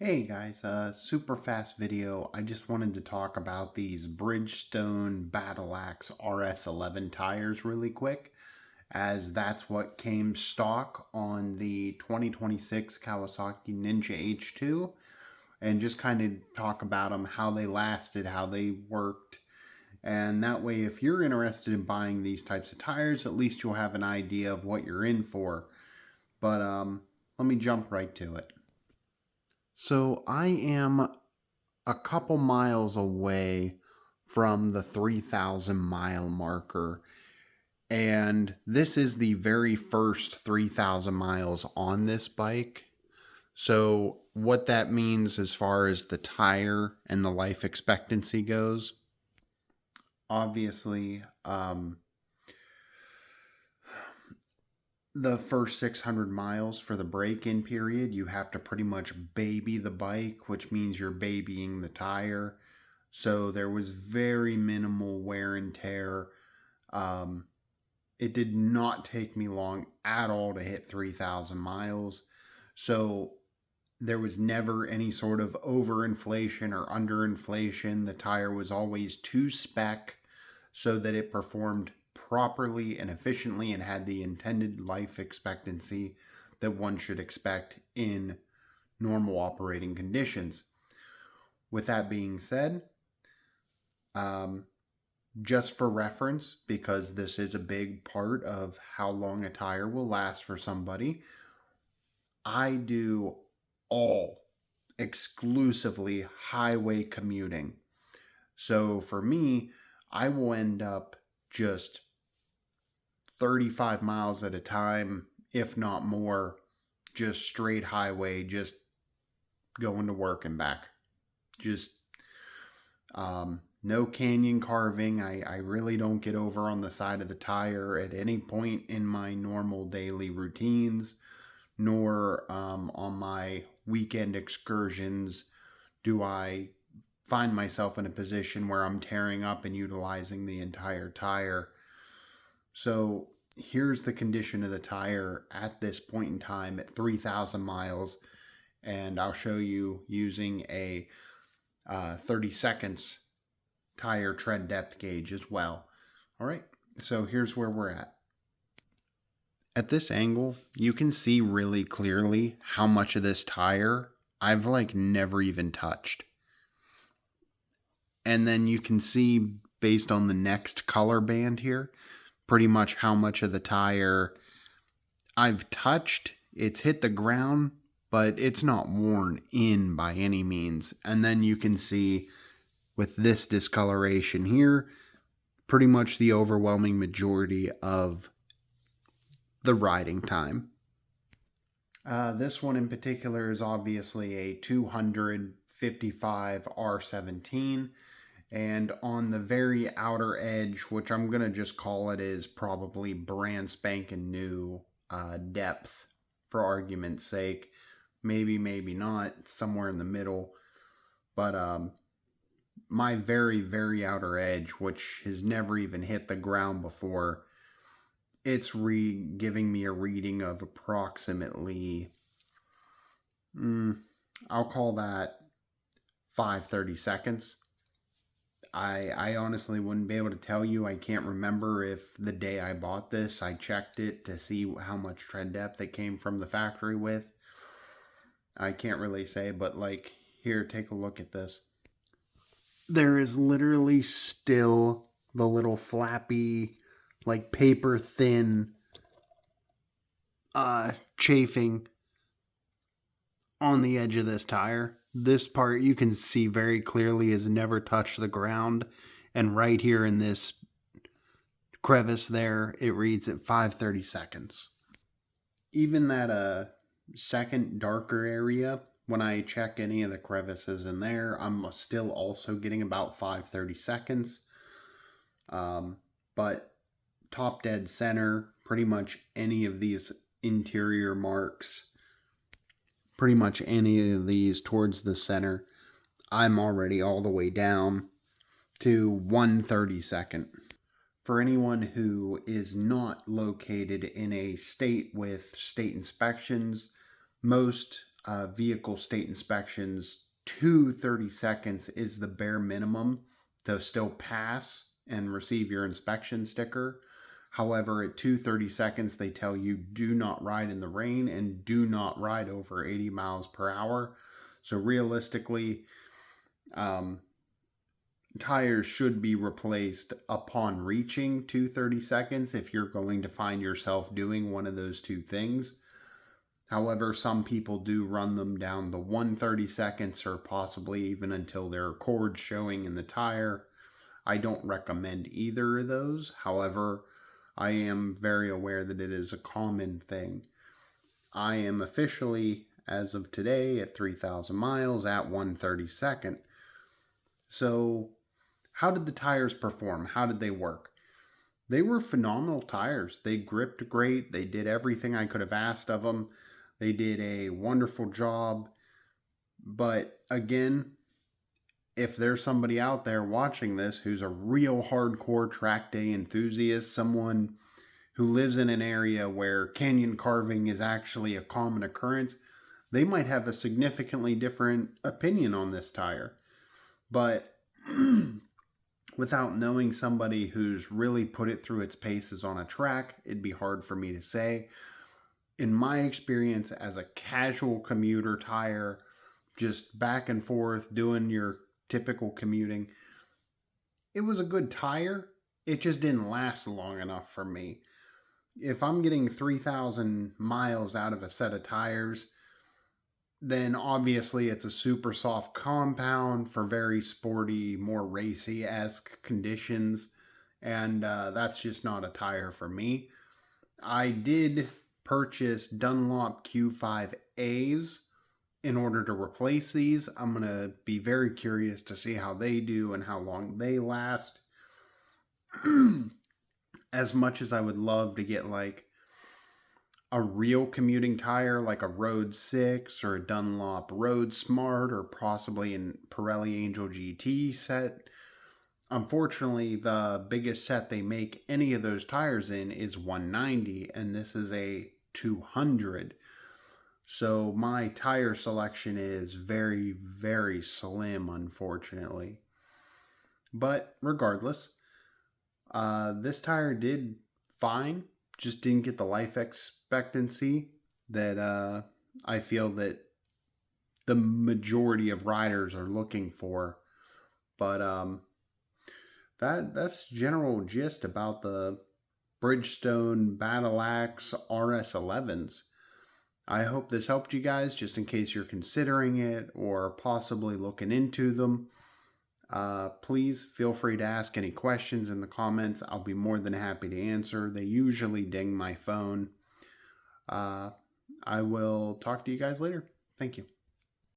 Hey guys, super fast video. I just wanted to talk about these Bridgestone Battlax RS11 tires really quick, as that's what came stock on the 2026 Kawasaki Ninja H2, and just kind of talk about them, how they lasted, how they worked, and that way if you're interested in buying these types of tires, at least you'll have an idea of what you're in for. But let me jump right to it. So I am a couple miles away from the 3,000 mile marker. And this is the very first 3,000 miles on this bike. So what that means as far as the tire and the life expectancy goes, obviously, the first 600 miles for the break-in period, you have to pretty much baby the bike, which means you're babying the tire. So there was very minimal wear and tear. It did not take me long at all to hit 3,000 miles. So there was never any sort of overinflation or underinflation. The tire was always to spec so that it performed properly and efficiently and had the intended life expectancy that one should expect in normal operating conditions. With that being said, just for reference, because this is a big part of how long a tire will last for somebody, I do all exclusively highway commuting. So for me, I will end up just 35 miles at a time, if not more, just straight highway, just going to work and back. Just no canyon carving. I really don't get over on the side of the tire at any point in my normal daily routines, nor on my weekend excursions do I find myself in a position where I'm tearing up and utilizing the entire tire. So here's the condition of the tire at this point in time at 3,000 miles, and I'll show you using a 30 seconds tire tread depth gauge as well. All right, so here's where we're at. At this angle, you can see really clearly how much of this tire I've never even touched. And then you can see based on the next color band here, pretty much how much of the tire I've touched. It's hit the ground, but it's not worn in by any means. And then you can see with this discoloration here, pretty much the overwhelming majority of the riding time. This one in particular is obviously a 255 R17, and on the very outer edge, which I'm going to just call it is probably brand spanking new depth for argument's sake. Maybe not, somewhere in the middle. But my very, very outer edge, which has never even hit the ground before, it's giving me a reading of approximately, I'll call that 5/30 seconds. I honestly wouldn't be able to tell you. I can't remember if the day I bought this, I checked it to see how much tread depth it came from the factory with. I can't really say, but here, take a look at this. There is literally still the little flappy, paper thin chafing on the edge of this tire. This part you can see very clearly has never touched the ground, and right here in this crevice there, it reads at 5/30 seconds. Even that second darker area, when I check any of the crevices in there, I'm still also getting about 5/30 seconds. But top dead center, pretty much any of these interior marks, pretty much any of these towards the center, I'm already all the way down to 1/30 second. For anyone who is not located in a state with state inspections, most vehicle state inspections, 30 seconds is the bare minimum to still pass and receive your inspection sticker. However, at 30 seconds, they tell you do not ride in the rain and do not ride over 80 miles per hour. So realistically, tires should be replaced upon reaching 30 seconds if you're going to find yourself doing one of those two things. However, some people do run them down to 30 seconds or possibly even until there are cords showing in the tire. I don't recommend either of those. However, I am very aware that it is a common thing. I am officially, as of today, at 3,000 miles at 1/32. So, how did the tires perform? How did they work? They were phenomenal tires. They gripped great. They did everything I could have asked of them. They did a wonderful job. But again, if there's somebody out there watching this who's a real hardcore track day enthusiast, someone who lives in an area where canyon carving is actually a common occurrence, they might have a significantly different opinion on this tire. But without knowing somebody who's really put it through its paces on a track, it'd be hard for me to say. In my experience as a casual commuter tire, just back and forth doing your typical commuting, it was a good tire. It just didn't last long enough for me. If I'm getting 3,000 miles out of a set of tires, then obviously it's a super soft compound for very sporty, more racy-esque conditions, and that's just not a tire for me. I did purchase Dunlop Q5As in order to replace these. I'm going to be very curious to see how they do and how long they last. As much as I would love to get like a real commuting tire like a Road 6 or a Dunlop Road Smart or possibly a Pirelli Angel GT set, unfortunately the biggest set they make any of those tires in is 190, and this is a 200. So my tire selection is very, very slim, unfortunately. But regardless, this tire did fine. Just didn't get the life expectancy that I feel that the majority of riders are looking for. But that's general gist about the Bridgestone Battlax RS11s. I hope this helped you guys, just in case you're considering it or possibly looking into them. Please feel free to ask any questions in the comments. I'll be more than happy to answer. They usually ding my phone. I will talk to you guys later. Thank you.